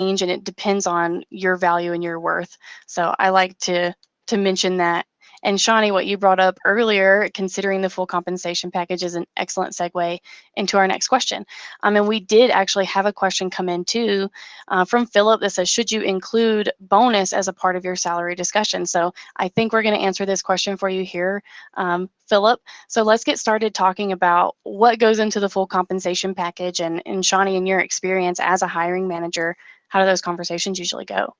and it depends on your value and your worth. So I like to mention that. And Shawnee, what you brought up earlier, considering the full compensation package, is an excellent segue into our next question. And we did actually have a question come in too from Philip that says, should you include bonus as a part of your salary discussion? So I think we're going to answer this question for you here, Philip. So let's get started talking about what goes into the full compensation package. And Shawnee, in your experience as a hiring manager, how do those conversations usually go?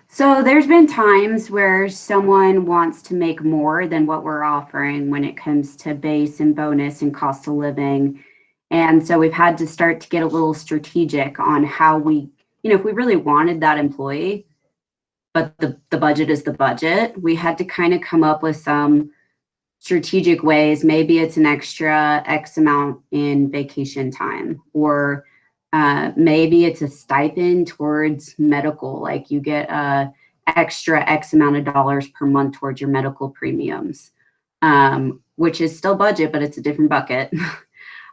So there's been times where someone wants to make more than what we're offering when it comes to base and bonus and cost of living. And so we've had to start to get a little strategic on how we, if we really wanted that employee, but the budget is the budget, we had to kind of come up with some strategic ways. Maybe it's an extra X amount in vacation time, or maybe it's a stipend towards medical, like you get a extra X amount of dollars per month towards your medical premiums, which is still budget, but it's a different bucket.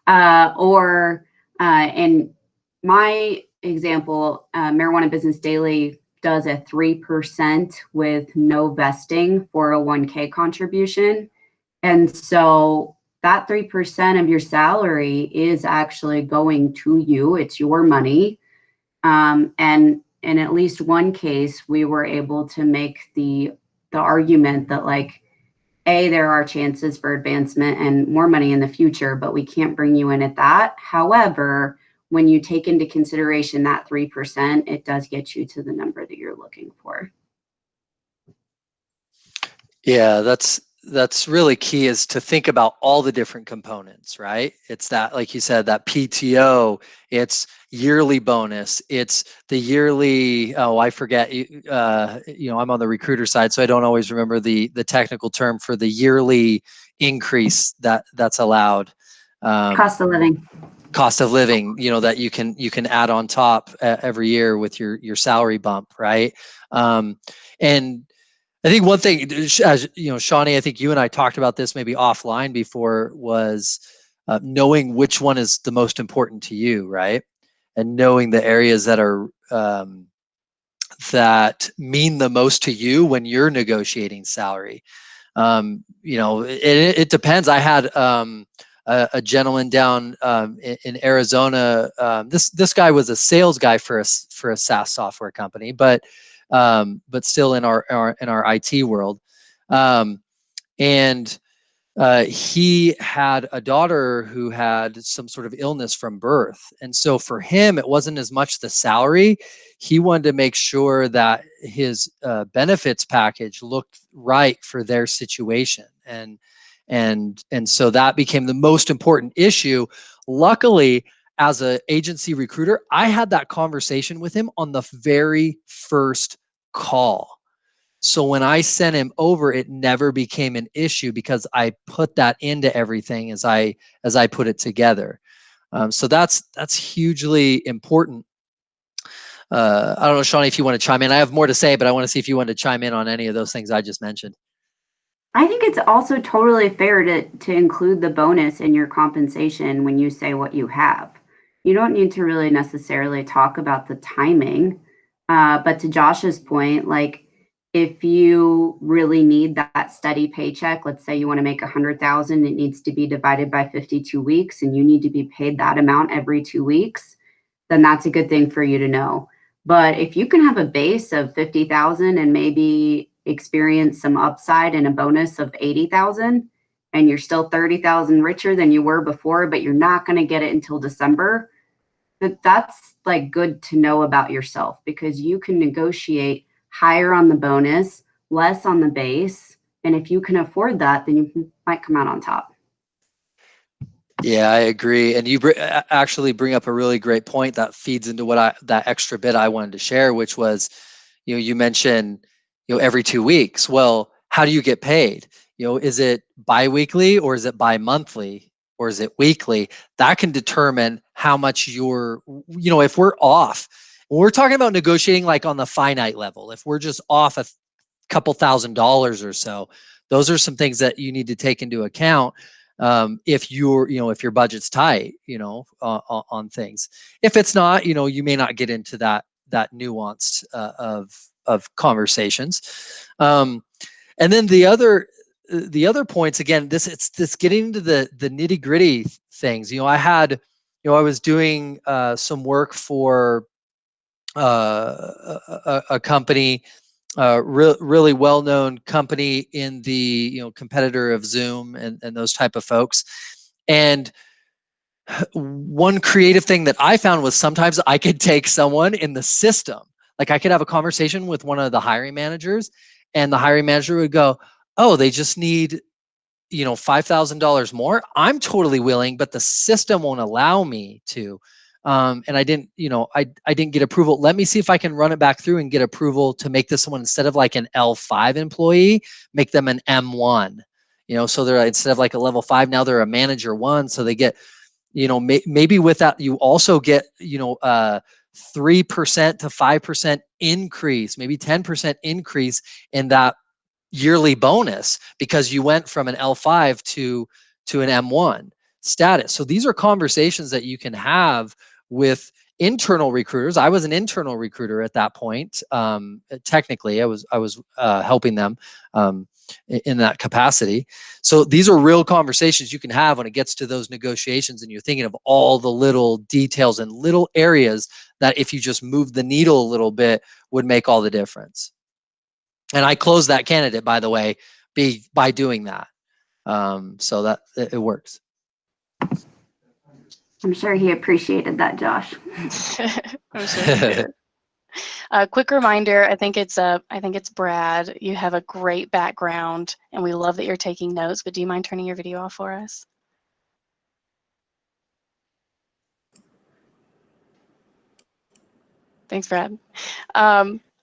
In my example, Marijuana Business Daily does a 3% with no vesting 401k contribution. And so that 3% of your salary is actually going to you. It's your money. And in at least one case, we were able to make the argument that, like, A, there are chances for advancement and more money in the future, but we can't bring you in at that. However, when you take into consideration that 3%, it does get you to the number that you're looking for. Yeah, that's really key, is to think about all the different components, right? It's that, like you said, that PTO, it's yearly bonus, it's the yearly, I forget, I'm on the recruiter side, so I don't always remember the technical term for the yearly increase that's allowed. Cost of living. Cost of living, that you can add on top every year with your salary bump, right? And I think one thing, as Shawnee, I think you and I talked about this maybe offline before, was knowing which one is the most important to you, right? And knowing the areas that are that mean the most to you when you're negotiating salary. It depends. I had a gentleman down in Arizona. This guy was a sales guy for a SaaS software company, but still in our IT world. And he had a daughter who had some sort of illness from birth. And so for him, it wasn't as much the salary. He wanted to make sure that his benefits package looked right for their situation. And so that became the most important issue. Luckily, as an agency recruiter, I had that conversation with him on the very first call. So when I sent him over, it never became an issue because I put that into everything as I put it together. So that's hugely important. I don't know, Shawnee, if you want to chime in. I have more to say, but I want to see if you want to chime in on any of those things I just mentioned. I think it's also totally fair to include the bonus in your compensation when you say what you have. You don't need to really necessarily talk about the timing. But to Josh's point, like, if you really need that steady paycheck, let's say you want to make 100,000, it needs to be divided by 52 weeks and you need to be paid that amount every 2 weeks, then that's a good thing for you to know. But if you can have a base of 50,000 and maybe experience some upside and a bonus of 80,000, and you're still 30,000 richer than you were before, but you're not going to get it until December, that's like good to know about yourself, because you can negotiate higher on the bonus, less on the base. And if you can afford that, then you might come out on top. Yeah, I agree. And you actually bring up a really great point that feeds into that extra bit I wanted to share, which was, you mentioned, every 2 weeks. Well, how do you get paid? Is it biweekly or is it bi-monthly or is it weekly? That can determine how much if we're off. We're talking about negotiating like on the finite level. If we're just off a couple $1,000s or so, those are some things that you need to take into account. if if your budget's tight, on things. If it's not, you may not get into that nuanced of conversations. And then the other points, again, it's this getting into the nitty gritty things. I was doing some work for a company, really well-known company in the competitor of Zoom and those type of folks. And one creative thing that I found was sometimes I could take someone in the system, like I could have a conversation with one of the hiring managers, and the hiring manager would go, "Oh, they just need $5,000 more. I'm totally willing, but the system won't allow me to." And I didn't, I didn't get approval. Let me see if I can run it back through and get approval to make this one, instead of like an L5 employee, make them an M1. So they're, instead of like a level 5, now they're a manager 1. So they get, maybe with that you also get 3% to 5% increase, maybe 10% increase in that yearly bonus, because you went from an L5 to an M1 status. So these are conversations that you can have with internal recruiters. I was an internal recruiter at that point. Technically, I was helping them in that capacity. So these are real conversations you can have when it gets to those negotiations, and you're thinking of all the little details and little areas that, if you just move the needle a little bit, would make all the difference. And I closed that candidate, by the way, by doing that. So that it works. I'm sure he appreciated that, Josh. I'm sure he did. A quick reminder, I think it's Brad. You have a great background, and we love that you're taking notes, but do you mind turning your video off for us? Thanks, Brad.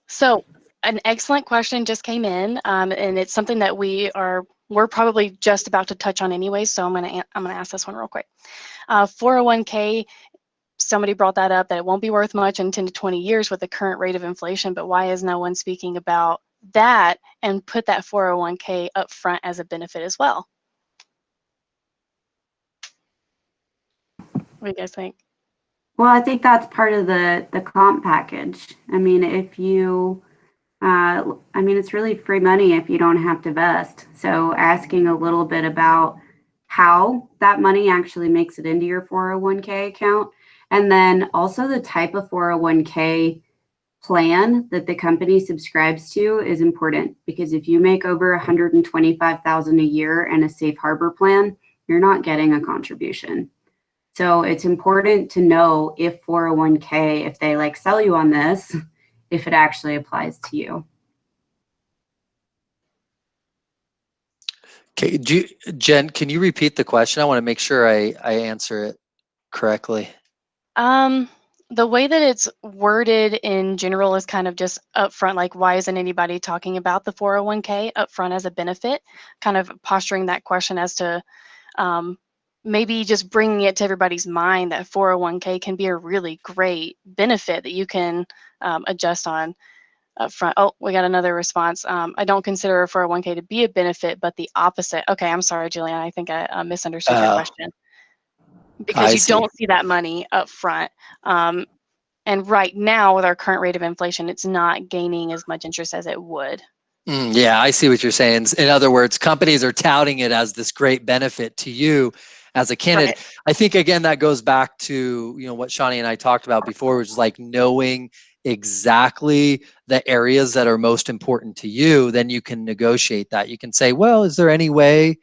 So an excellent question just came in, and it's something that we're probably just about to touch on anyway, so I'm gonna ask this one real quick. 401k, somebody brought that up, that it won't be worth much in 10 to 20 years with the current rate of inflation, but why is no one speaking about that and put that 401k up front as a benefit as well? What do you guys think? Well, I think that's part of the comp package. I mean, if you, it's really free money if you don't have to vest. So asking a little bit about how that money actually makes it into your 401k account, and then also the type of 401k plan that the company subscribes to is important, because if you make over $125,000 a year in a safe harbor plan, you're not getting a contribution. So it's important to know if 401k, if they like sell you on this, if it actually applies to you. Okay, Jen, can you repeat the question? I want to make sure I answer it correctly. The way that it's worded in general is kind of just upfront, like, why isn't anybody talking about the 401k upfront as a benefit? Kind of posturing that question as to maybe just bringing it to everybody's mind that 401k can be a really great benefit that you can adjust on upfront. Oh, we got another response. I don't consider a 401k to be a benefit, but the opposite. Okay, I'm sorry, Julianne. I think I misunderstood your question. Because you don't see that money up front. And right now, with our current rate of inflation, it's not gaining as much interest as it would. Yeah, I see what you're saying. In other words, companies are touting it as this great benefit to you as a candidate. Right. I think, again, that goes back to what Shawnee and I talked about before, which is like knowing exactly the areas that are most important to you. Then you can negotiate that. You can say, well, is there any way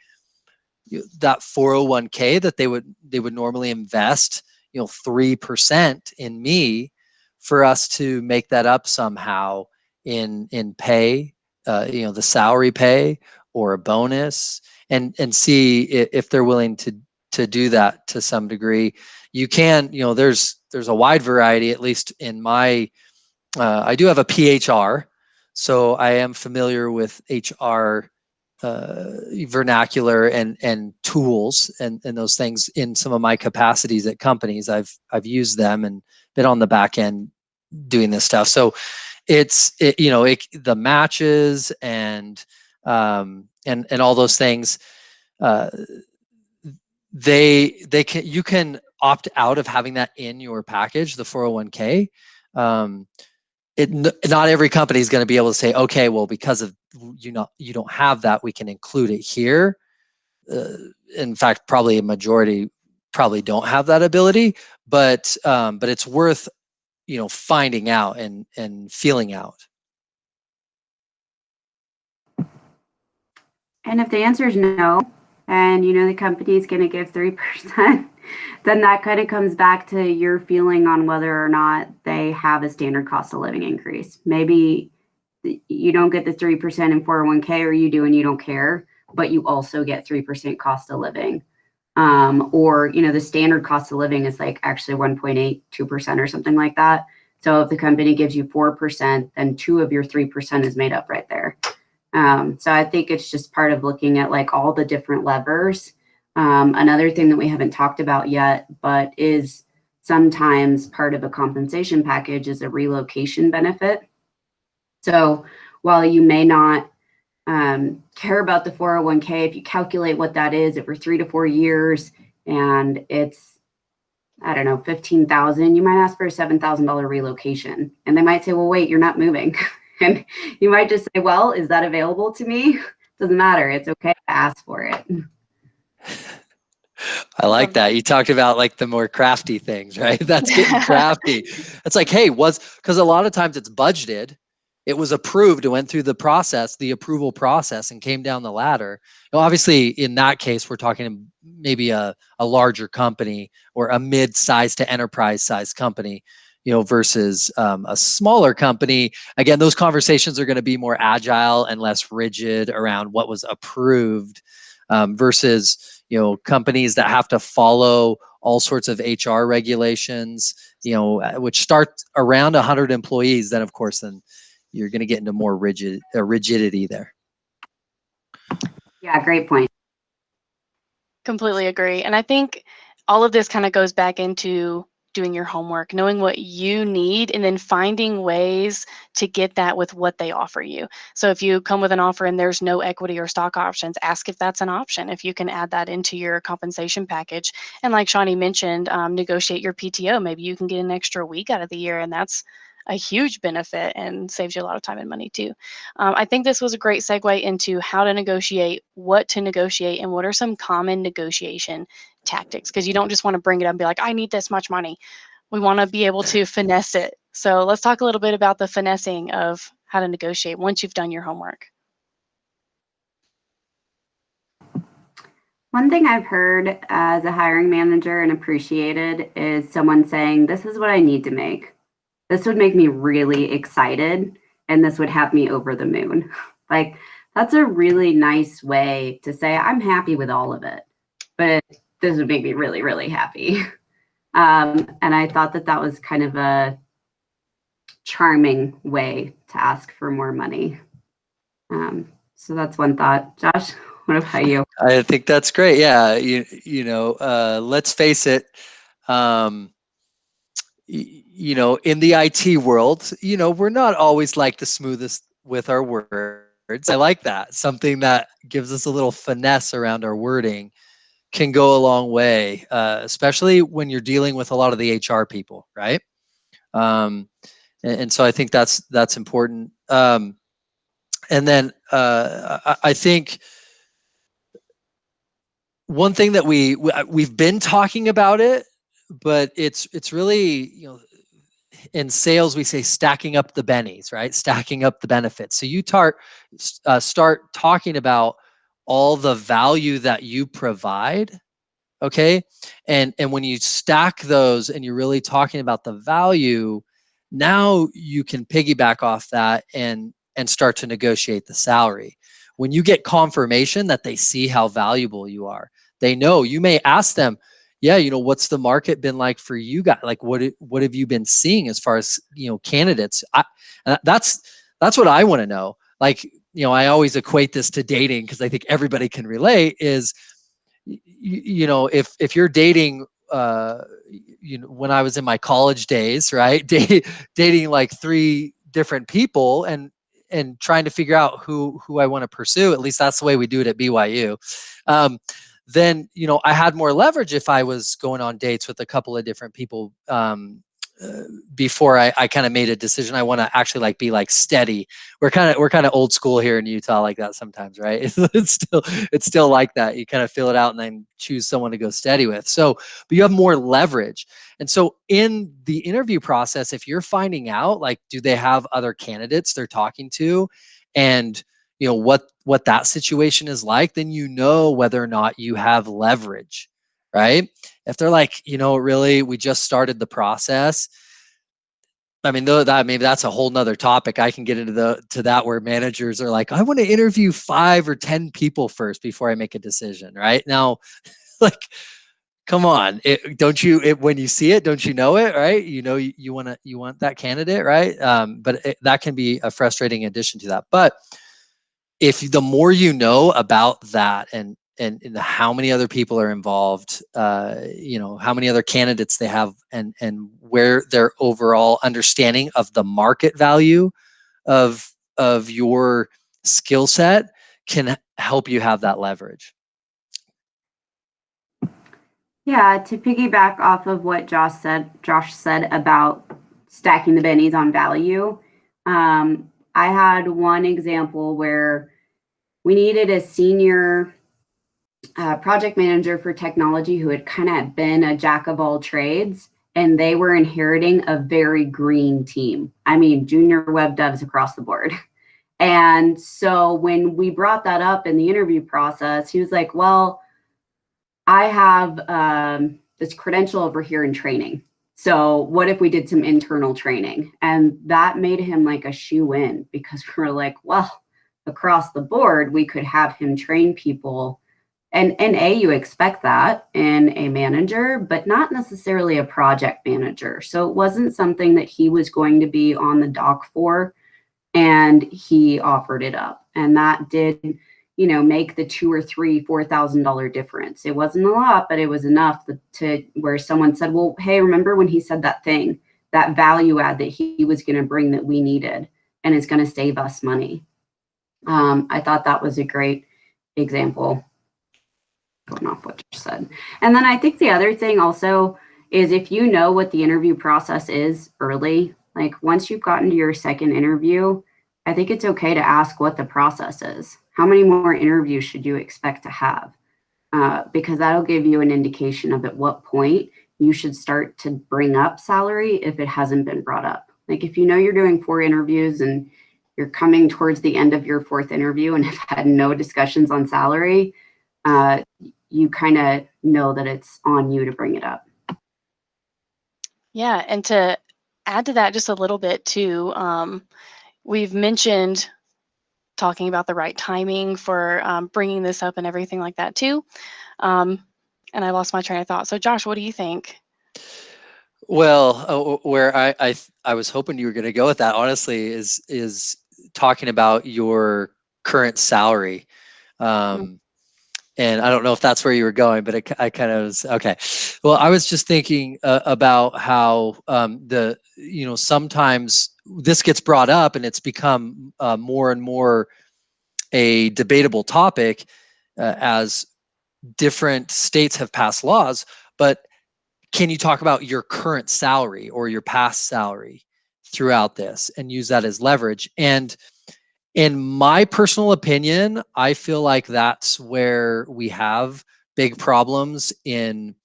that 401k that they would normally invest 3% in me, for us to make that up somehow in pay, the salary pay or a bonus, and see if they're willing to do that to some degree. You can, there's a wide variety, at least in my, I do have a PHR, so I am familiar with HR vernacular and tools and those things in some of my capacities at companies. I've used them and been on the back end doing this stuff. So the matches and all those things, you can opt out of having that in your package, the 401k. Not every company is going to be able to say, okay, well, because of you don't have that, we can include it here. In fact, probably a majority probably don't have that ability, but it's worth finding out and feeling out. And if the answer is no, and the company is going to give 3%, then that kind of comes back to your feeling on whether or not they have a standard cost of living increase. Maybe you don't get the 3% in 401k, or you do and you don't care, but you also get 3% cost of living. Or the standard cost of living is like actually 1.82% or something like that. So if the company gives you 4%, then 2 of your 3% is made up right there. So I think it's just part of looking at like all the different levers. Another thing that we haven't talked about yet, but is sometimes part of a compensation package, is a relocation benefit. So while you may not care about the 401k, if you calculate what that is over 3 to 4 years, and it's, I don't know, 15,000, you might ask for a $7,000 relocation, and they might say, well, wait, you're not moving. And you might just say, well, is that available to me? Doesn't matter. It's okay to ask for it. I like that. You talked about like the more crafty things, right? That's getting crafty. It's like, hey, because a lot of times it's budgeted. It was approved, it went through the approval process, and came down the ladder. Now, obviously, in that case, we're talking maybe a larger company or a mid-sized to enterprise-sized company, versus a smaller company. Again, those conversations are going to be more agile and less rigid around what was approved, versus companies that have to follow all sorts of HR regulations, which start around 100 employees. Then, of course, you're going to get into more rigidity there. Yeah, great point. Completely agree. And I think all of this kind of goes back into doing your homework, knowing what you need, and then finding ways to get that with what they offer you. So if you come with an offer and there's no equity or stock options, ask if that's an option, if you can add that into your compensation package. And like Shawnee mentioned, negotiate your PTO. Maybe you can get an extra week out of the year, and that's a huge benefit and saves you a lot of time and money too. I think this was a great segue into how to negotiate, what to negotiate, and what are some common negotiation tactics, because you don't just want to bring it up and be like, I need this much money. We want to be able to finesse it. So let's talk a little bit about the finessing of how to negotiate once you've done your homework. One thing I've heard as a hiring manager and appreciated is someone saying, this is what I need to make. This would make me really excited, and this would have me over the moon. Like, that's a really nice way to say, I'm happy with all of it, but this would make me really, really happy. And I thought that was kind of a charming way to ask for more money. So that's one thought. Josh, what about you? I think that's great. Yeah, let's face it. In the IT world, we're not always like the smoothest with our words. I like that. Something that gives us a little finesse around our wording can go a long way, especially when you're dealing with a lot of the HR people, right? And so I think that's important. And then I think one thing that we've been talking about it, but it's really, in sales, we say stacking up the bennies, right? Stacking up the benefits. So you start talking about all the value that you provide. Okay. And when you stack those and you're really talking about the value, now you can piggyback off that and start to negotiate the salary. When you get confirmation that they see how valuable you are, they know. You may ask them, yeah, what's the market been like for you guys? Like, what have you been seeing as far as, candidates? That's what I want to know. Like, I always equate this to dating, because I think everybody can relate, is, if you're dating, when I was in my college days, right, dating like 3 different people and trying to figure out who I want to pursue. At least that's the way we do it at BYU. then, I had more leverage if I was going on dates with a couple of different people before I kind of made a decision. I want to actually like be like steady. We're kind of old school here in Utah like that sometimes, right? It's still like that. You kind of fill it out and then choose someone to go steady with. So, but you have more leverage. And so in the interview process, if you're finding out like, do they have other candidates they're talking to, and what that situation is like, then whether or not you have leverage, right? If they're like, really, we just started the process. I mean, though, that maybe that's a whole nother topic. I can get into that where managers are like, I want to interview 5 or 10 people first before I make a decision, right? Now, like, come on, when you see it, don't you know it, right? You want that candidate, right? But that can be a frustrating addition to that. But if the more you know about that, and how many other people are involved, how many other candidates they have, and where their overall understanding of the market value of your skill set can help you have that leverage. Yeah, to piggyback off of what Josh said about stacking the bennies on value. I had one example where we needed a senior project manager for technology who had kind of been a jack of all trades, and they were inheriting a very green team. I mean, junior web devs across the board. And so when we brought that up in the interview process, he was like, well, I have this credential over here in training. So what if we did some internal training? And that made him like a shoe in, because we're like, well, across the board, we could have him train people. And you expect that in a manager, but not necessarily a project manager. So it wasn't something that he was going to be on the dock for, and he offered it up. And that did, make the $2,000 or $4,000 difference. It wasn't a lot, but it was enough to where someone said, well, hey, remember when he said that thing, that value add that he was going to bring that we needed, and it's going to save us money. I thought that was a great example, going off what you said. And then I think the other thing also is, if you know what the interview process is early, like once you've gotten to your second interview, I think it's okay to ask what the process is. How many more interviews should you expect to have? Because that'll give you an indication of at what point you should start to bring up salary if it hasn't been brought up. Like if you're doing 4 interviews and you're coming towards the end of your 4th interview and have had no discussions on salary, you kind of know that it's on you to bring it up. Yeah, and to add to that just a little bit too, we've mentioned talking about the right timing for bringing this up and everything like that too. And I lost my train of thought. So Josh, what do you think? Well, where I was hoping you were going to go with that, honestly, is talking about your current salary. And I don't know if that's where you were going, but I kind of was okay. Well, I was just thinking about how sometimes this gets brought up and it's become more and more a debatable topic as different states have passed laws. But can you talk about your current salary or your past salary throughout this and use that as leverage? And in my personal opinion, I feel like that's where we have big problems in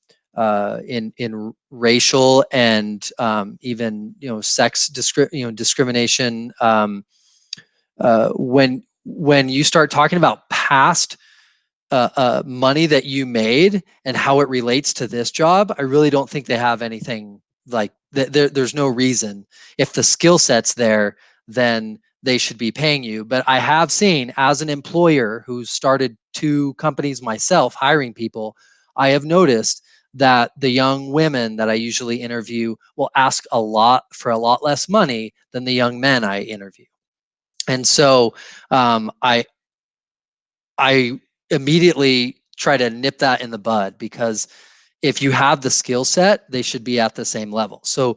racial and even sex discrimination. When you start talking about past money that you made and how it relates to this job, I really don't think they have anything like there's no reason. If the skill set's there, then they should be paying you. But I have seen, as an employer who started 2 companies myself hiring people, I have noticed that the young women that I usually interview will ask a lot less money than the young men I interview. And so I immediately try to nip that in the bud, because if you have the skill set, they should be at the same level. So,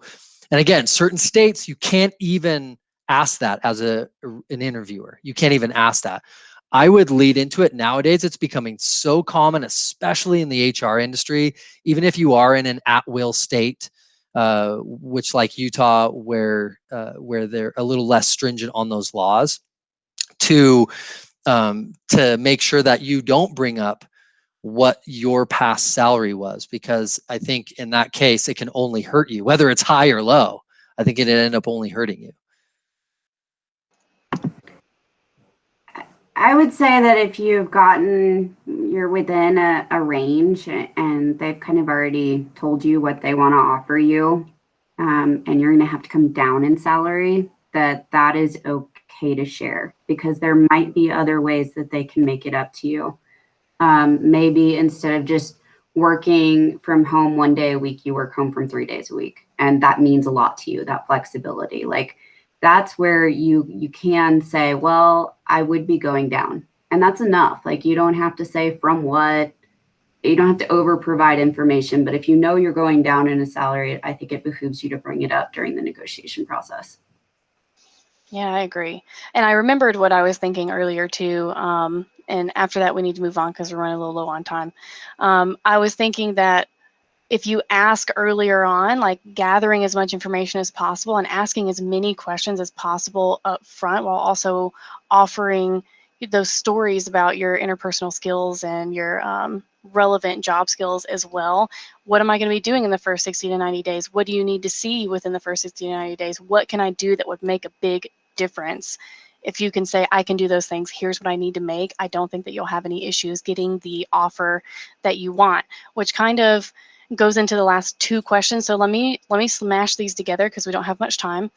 and again, certain states, you can't even ask that as an interviewer. You can't even ask that. I would lead into it. Nowadays, it's becoming so common, especially in the HR industry. Even if you are in an at-will state, which like Utah, where they're a little less stringent on those laws, to make sure that you don't bring up what your past salary was, because I think in that case, it can only hurt you, whether it's high or low. I think it'd end up only hurting you. I would say that if you're within a range and they've kind of already told you what they want to offer you, and you're going to have to come down in salary, that is okay to share, because there might be other ways that they can make it up to you. Maybe instead of just working from home 1 day a week, you work home from 3 days a week. And that means a lot to you, that flexibility. Like, that's where you can say, well, I would be going down. And that's enough. Like, you don't have to say from what, you don't have to over provide information, but if you know you're going down in a salary, I think it behooves you to bring it up during the negotiation process. Yeah, I agree. And I remembered what I was thinking earlier too. And after that, we need to move on because we're running a little low on time. I was thinking that if you ask earlier on, like gathering as much information as possible and asking as many questions as possible up front, while also offering those stories about your interpersonal skills and your relevant job skills as well. What am I going to be doing in the first 60 to 90 days? What do you need to see within the first 60 to 90 days? What can I do that would make a big difference? If you can say, I can do those things, here's what I need to make, I don't think that you'll have any issues getting the offer that you want, which kind of goes into the last two questions. So let me smash these together because we don't have much time.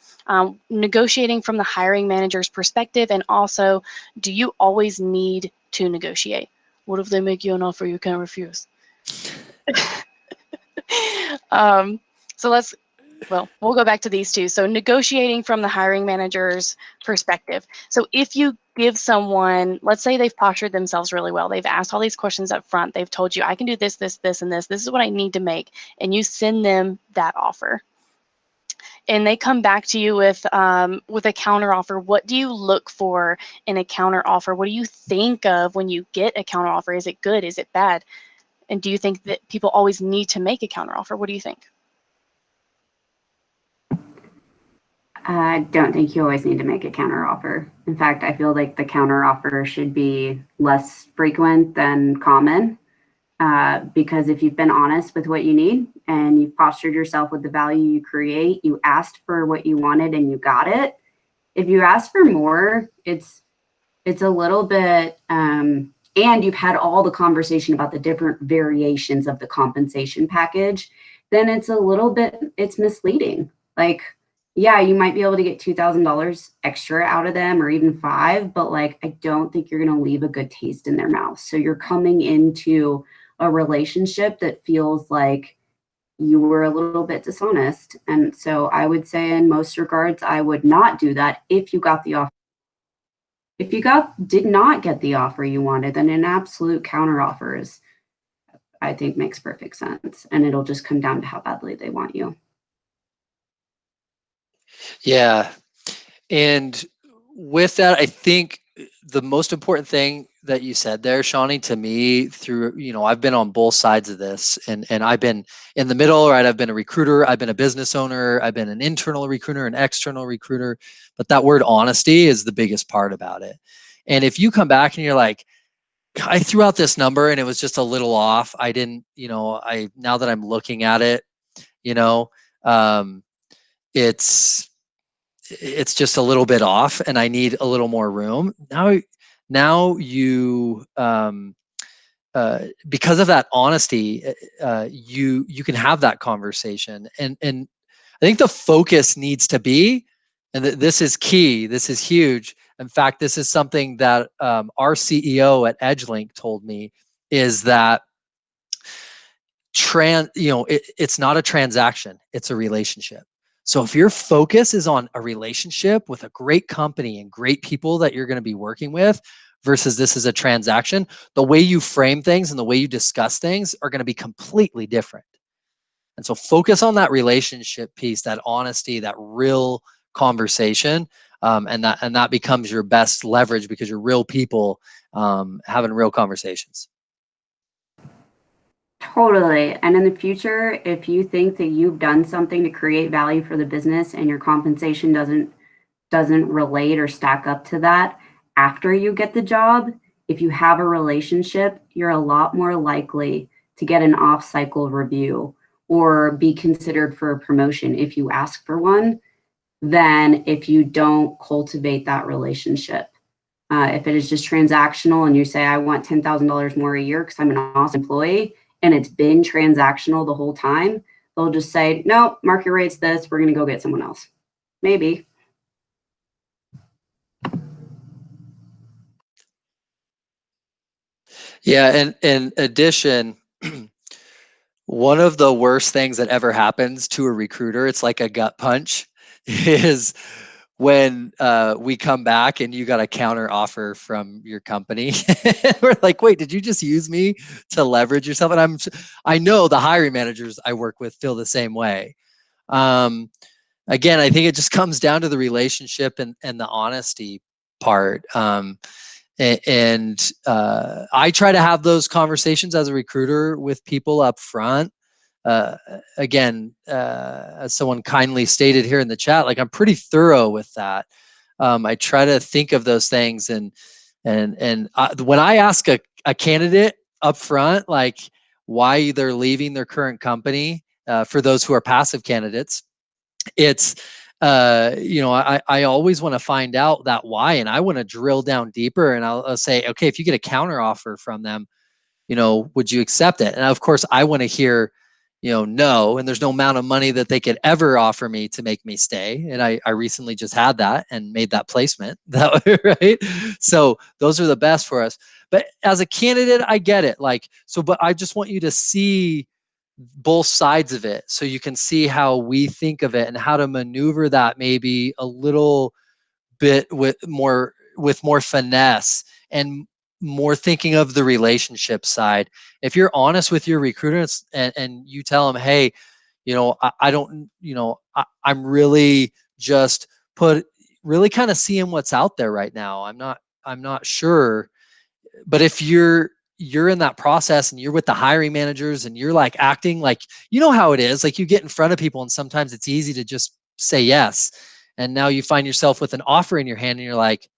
Negotiating from the hiring manager's perspective, and also, do you always need to negotiate? What if they make you an offer you can't refuse? So we'll go back to these two. So negotiating from the hiring manager's perspective. So if you give someone, let's say they've postured themselves really well, they've asked all these questions up front, they've told you, I can do this, this, this, and this is what I need to make, and you send them that offer, and they come back to you with a counter offer. What do you look for in a counter offer? What do you think of when you get a counter offer? Is it good? Is it bad? And do you think that people always need to make a counter offer? What do you think? I don't think you always need to make a counteroffer. In fact, I feel like the counteroffer should be less frequent than common, because if you've been honest with what you need and you've postured yourself with the value you create, you asked for what you wanted and you got it. If you ask for more, it's a little bit, and you've had all the conversation about the different variations of the compensation package, then it's misleading. Like, yeah, you might be able to get $2,000 extra out of them, or even $5,000, but like, I don't think you're going to leave a good taste in their mouth. So you're coming into a relationship that feels like you were a little bit dishonest. And so I would say, in most regards, I would not do that if you got the offer. If you did not get the offer you wanted, then an absolute counter offer is, I think, makes perfect sense. And it'll just come down to how badly they want you. Yeah. And with that, I think the most important thing that you said there, Shawnee, to me, through, I've been on both sides of this, and I've been in the middle, right? I've been a recruiter, I've been a business owner, I've been an internal recruiter, an external recruiter, but that word honesty is the biggest part about it. And if you come back and you're like, I threw out this number and it was just a little off, I didn't, now that I'm looking at it, um, it's just a little bit off and I need a little more room. Now you, because of that honesty, you can have that conversation. And I think the focus needs to be, and this is key, this is huge. In fact, this is something that our CEO at EdgeLink told me, is that it's not a transaction, it's a relationship. So if your focus is on a relationship with a great company and great people that you're going to be working with, versus this is a transaction, the way you frame things and the way you discuss things are going to be completely different. And so focus on that relationship piece, that honesty, that real conversation. and that becomes your best leverage because you're real people having real conversations. Totally. And in the future, if you think that you've done something to create value for the business and your compensation doesn't relate or stack up to that after you get the job, if you have a relationship, you're a lot more likely to get an off-cycle review or be considered for a promotion if you ask for one than if you don't cultivate that relationship. If it is just transactional and you say, I want $10,000 more a year because I'm an awesome employee, and it's been transactional the whole time, they'll just say, no, market rate's this, we're going to go get someone else. Maybe. Yeah, and in addition, one of the worst things that ever happens to a recruiter, it's like a gut punch, is when we come back and you got a counter offer from your company. We're like, wait, did you just use me to leverage yourself? And I know the hiring managers I work with feel the same way. Again, I think it just comes down to the relationship and the honesty part. And I try to have those conversations as a recruiter with people up front. Again, as someone kindly stated here in the chat, like I'm pretty thorough with that. I try to think of those things, and when I ask a candidate up front, like why they're leaving their current company, for those who are passive candidates, it's I always want to find out that why, and I want to drill down deeper, and I'll say, okay, if you get a counter offer from them, would you accept it? And of course, I want to hear, no, and there's no amount of money that they could ever offer me to make me stay. And I recently just had that and made that placement, right? So those are the best for us. But as a candidate, I get it. But I just want you to see both sides of it so you can see how we think of it and how to maneuver that maybe a little bit with more finesse and more thinking of the relationship side. If you're honest with your recruiters and you tell them, hey, I don't, I'm really just really kind of seeing what's out there right now. I'm not sure. But if you're in that process and you're with the hiring managers and you're like acting like, how it is, like you get in front of people and sometimes it's easy to just say yes. And now you find yourself with an offer in your hand and you're like,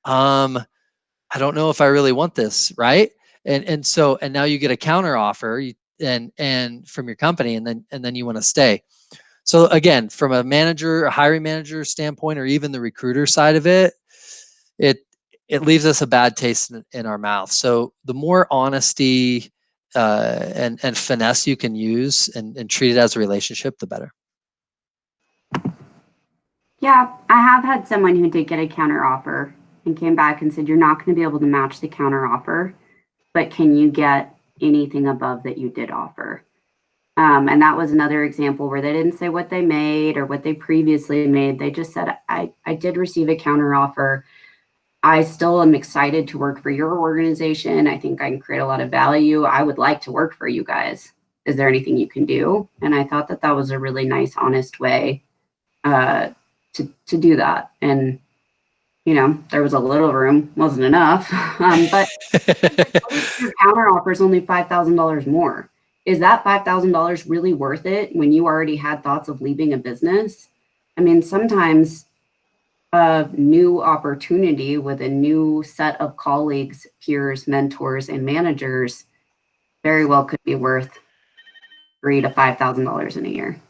I don't know if I really want this, right? And so now you get a counter offer and from your company, and then you want to stay. So again, from a hiring manager standpoint, or even the recruiter side of it, it leaves us a bad taste in our mouth. So the more honesty and finesse you can use and treat it as a relationship, the better. Yeah, I have had someone who did get a counter offer and came back and said, you're not going to be able to match the counter offer, but can you get anything above that you did offer? And that was another example where they didn't say what they made or what they previously made. They just said, I did receive a counter offer. I still am excited to work for your organization. I think I can create a lot of value. I would like to work for you guys. Is there anything you can do? And I thought that was a really nice, honest way to do that. And, there was a little room, wasn't enough. But your counter offer is only $5,000 more. Is that $5,000 really worth it when you already had thoughts of leaving a business? I mean, sometimes a new opportunity with a new set of colleagues, peers, mentors, and managers very well could be worth $3,000 to $5,000 in a year.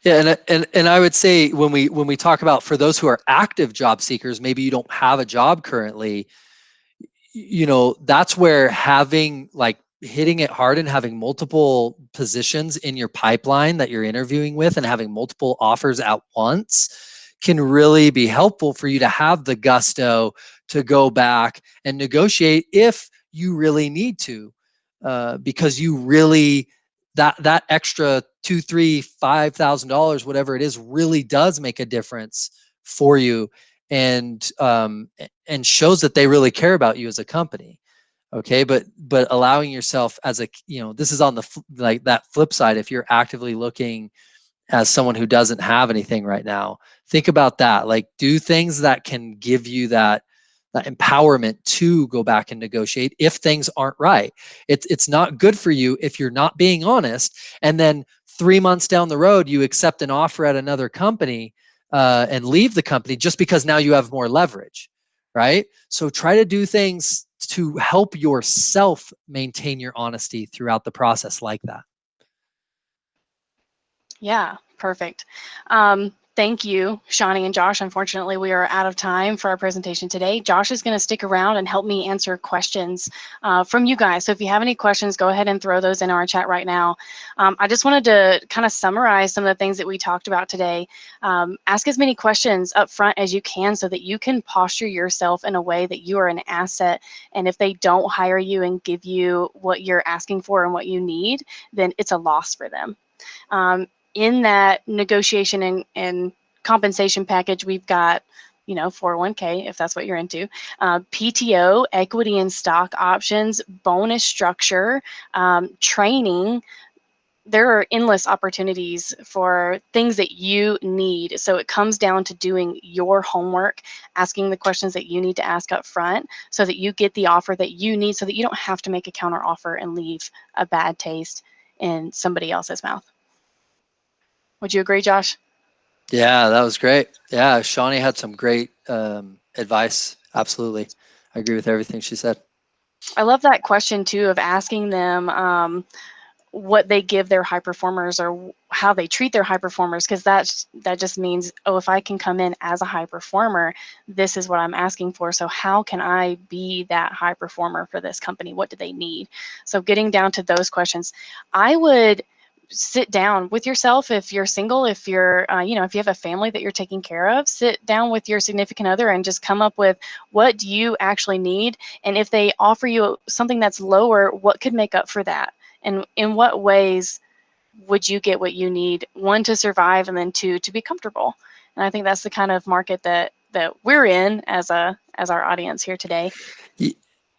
Yeah, and I would say when we talk about, for those who are active job seekers, maybe you don't have a job currently, that's where hitting it hard and having multiple positions in your pipeline that you're interviewing with and having multiple offers at once can really be helpful for you to have the gusto to go back and negotiate if you really need to, because you really, that extra $2,000, $3,000, $5,000, whatever it is, really does make a difference for you, and shows that they really care about you as a company. Okay, but allowing yourself as this is on the that flip side. If you're actively looking as someone who doesn't have anything right now. Think about that. Like, do things that can give you that empowerment to go back and negotiate if things aren't right. It's not good for you if you're not being honest, and then 3 months down the road you accept an offer at another company and leave the company just because now you have more leverage, right? So try to do things to help yourself maintain your honesty throughout the process like that. Yeah, perfect. Thank you, Shawnee and Josh. Unfortunately, we are out of time for our presentation today. Josh is going to stick around and help me answer questions from you guys. So if you have any questions, go ahead and throw those in our chat right now. I just wanted to kind of summarize some of the things that we talked about today. Ask as many questions up front as you can so that you can posture yourself in a way that you are an asset. And if they don't hire you and give you what you're asking for and what you need, then it's a loss for them. In that negotiation and compensation package, we've got, 401k, if that's what you're into, PTO, equity and stock options, bonus structure, training. There are endless opportunities for things that you need. So it comes down to doing your homework, asking the questions that you need to ask up front so that you get the offer that you need so that you don't have to make a counter offer and leave a bad taste in somebody else's mouth. Would you agree, Josh? Yeah, that was great. Yeah, Shawnee had some great advice. Absolutely. I agree with everything she said. I love that question too of asking them what they give their high performers or how they treat their high performers, because that just means, oh, if I can come in as a high performer, this is what I'm asking for. So how can I be that high performer for this company? What do they need? So getting down to those questions, I would sit down with yourself. If you're single, if you're if you have a family that you're taking care of, sit down with your significant other and just come up with, what do you actually need? And if they offer you something that's lower, what could make up for that? And in what ways would you get what you need, one, to survive, and then two, to be comfortable? And I think that's the kind of market that we're in as our audience here today.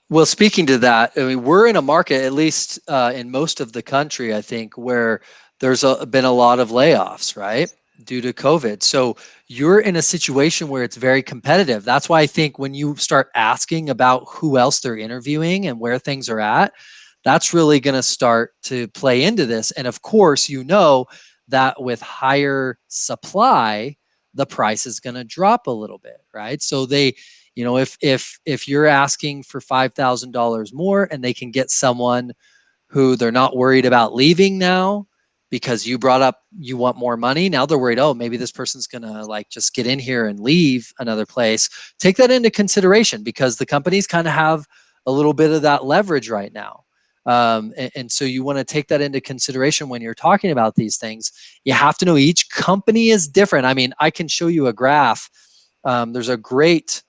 Well, speaking to that, I mean, we're in a market, at least in most of the country, I think, where there's been a lot of layoffs, right, due to COVID. So you're in a situation where it's very competitive. That's why I think when you start asking about who else they're interviewing and where things are at, that's really going to start to play into this. And of course, that with higher supply, the price is going to drop a little bit, right? So if you're asking for $5,000 more and they can get someone who they're not worried about leaving now because you brought up you want more money, now they're worried, oh, maybe this person's gonna like just get in here and leave another place. Take that into consideration because the companies kind of have a little bit of that leverage right now. And so you want to take that into consideration when you're talking about these things. You have to know each company is different. I mean, I can show you a graph. There's a great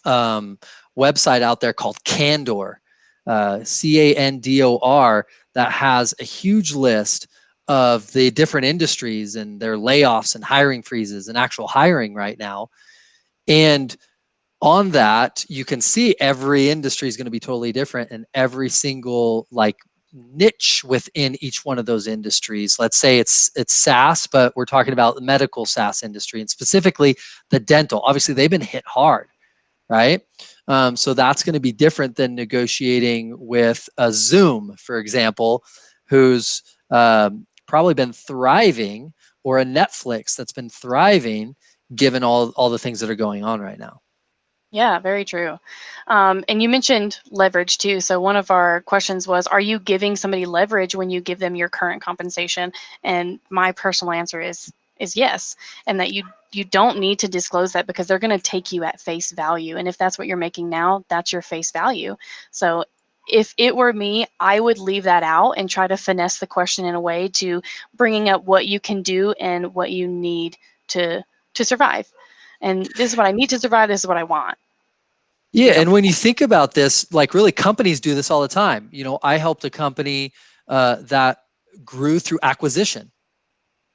website out there called Candor, Candor, that has a huge list of the different industries and their layoffs and hiring freezes and actual hiring right now. And on that, you can see every industry is going to be totally different, and every single like niche within each one of those industries. Let's say it's SaaS, but we're talking about the medical SaaS industry and specifically the dental. Obviously, they've been hit hard, right? So that's going to be different than negotiating with a Zoom, for example, who's probably been thriving, or a Netflix that's been thriving given all the things that are going on right now. Yeah, very true. And you mentioned leverage too. So one of our questions was, are you giving somebody leverage when you give them your current compensation? And my personal answer is yes. And that you don't need to disclose that because they're going to take you at face value. And if that's what you're making now, that's your face value. So if it were me, I would leave that out and try to finesse the question in a way to bringing up what you can do and what you need to survive. And this is what I need to survive. This is what I want. Yeah, and when you think about this, like really companies do this all the time. I helped a company that grew through acquisition.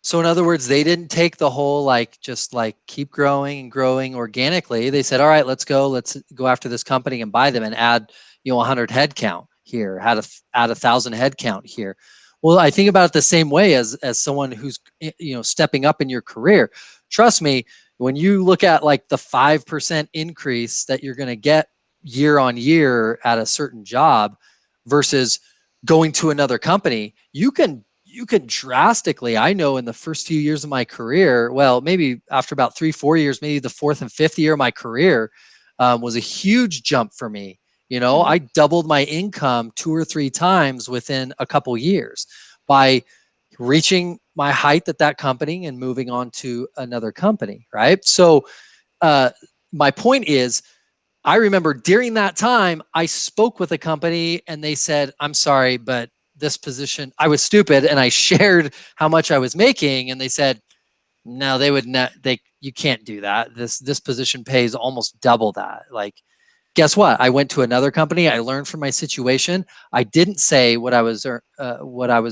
So in other words, they didn't take the whole just keep growing and growing organically. They said, all right, let's go after this company and buy them and add 100 head count here, add 1,000 head count here. Well, I think about it the same way as someone who's, stepping up in your career. Trust me, when you look at like the 5% increase that you're going to get year on year at a certain job versus going to another company, you can drastically, I know in the first few years of my career, well, maybe after about 3-4 years, maybe the fourth and fifth year of my career, was a huge jump for me. I doubled my income 2 or 3 times within a couple years by reaching my height at that company and moving on to another company, right? So my point is, I remember during that time, I spoke with a company and they said, I'm sorry, but this position, I was stupid and I shared how much I was making. And they said, no, they would not, you can't do that. This position pays almost double that. Like, guess what? I went to another company. I learned from my situation. I didn't say what I was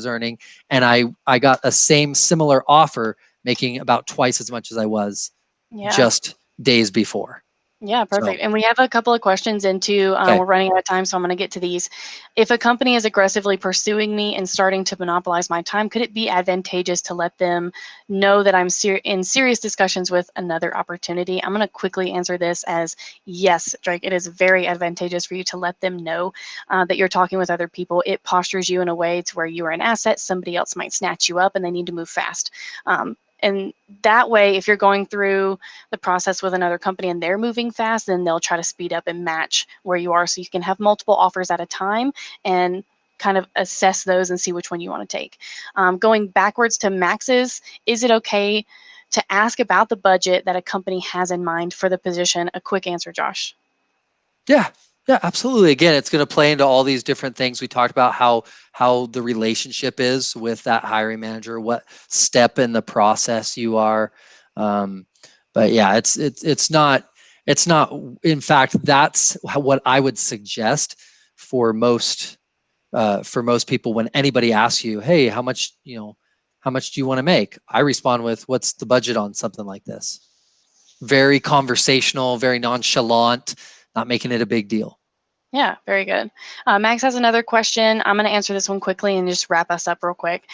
earning, and I got a similar offer, making about twice as much as I was Yeah. just days before. Yeah, So, perfect. And we have a couple of questions into, okay. we're running out of time, so I'm going to get to these. If a company is aggressively pursuing me and starting to monopolize my time, could it be advantageous to let them know that I'm in serious discussions with another opportunity? I'm going to quickly answer this as yes, Drake. It is very advantageous for you to let them know that you're talking with other people. It postures you in a way to where you are an asset. Somebody else might snatch you up and they need to move fast. And that way, if you're going through the process with another company and they're moving fast, then they'll try to speed up and match where you are, so you can have multiple offers at a time and kind of assess those and see which one you want to take. Going backwards to maxes, is it okay to ask about the budget that a company has in mind for the position? A quick answer, Josh. Yeah, yeah, absolutely. Again, it's going to play into all these different things. We talked about how the relationship is with that hiring manager, what step in the process you are. But yeah, it's not. In fact, that's what I would suggest for most people. When anybody asks you, "Hey, how much do you want to make?" I respond with, "What's the budget on something like this?" Very conversational, very nonchalant, not making it a big deal. Yeah, very good. Max has another question. I'm going to answer this one quickly and just wrap us up real quick.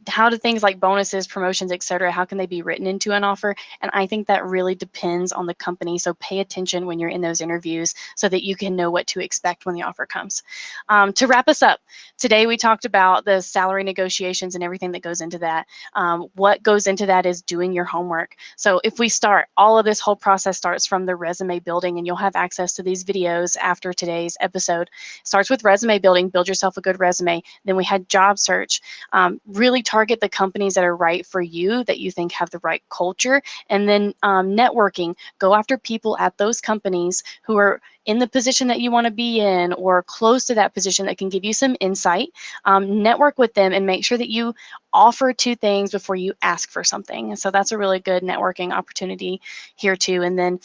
How do things like bonuses, promotions, etc., how can they be written into an offer? And I think that really depends on the company. So pay attention when you're in those interviews so that you can know what to expect when the offer comes. To wrap us up, today we talked about the salary negotiations and everything that goes into that. What goes into that is doing your homework. So if we start, all of this whole process starts from the resume building, and you'll have access to these videos after today's episode. Starts with resume building, build yourself a good resume. Then we had job search. Really target the companies that are right for you, that you think have the right culture. And then networking, go after people at those companies who are in the position that you want to be in or close to that position that can give you some insight. Network with them and make sure that you offer 2 things before you ask for something. And so that's a really good networking opportunity here too. And then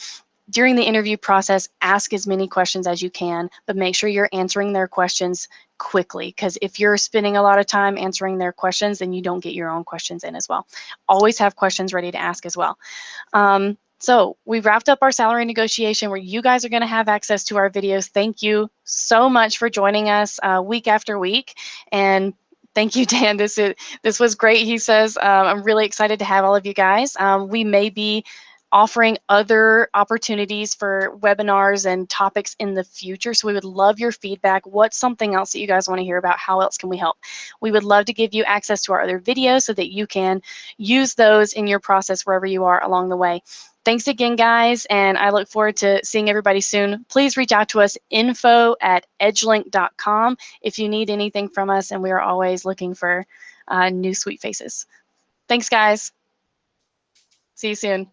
during the interview process, ask as many questions as you can, but make sure you're answering their questions quickly, because if you're spending a lot of time answering their questions, then you don't get your own questions in as well. Always have questions ready to ask as well. So we wrapped up our salary negotiation where you guys are going to have access to our videos. Thank you so much for joining us week after week. And thank you, Dan. This was great. He says, I'm really excited to have all of you guys. We may be offering other opportunities for webinars and topics in the future. So we would love your feedback. What's something else that you guys want to hear about? How else can we help? We would love to give you access to our other videos so that you can use those in your process wherever you are along the way. Thanks again, guys, and I look forward to seeing everybody soon. Please reach out to us, info@edgelink.com, if you need anything from us, and we are always looking for new sweet faces. Thanks, guys. See you soon.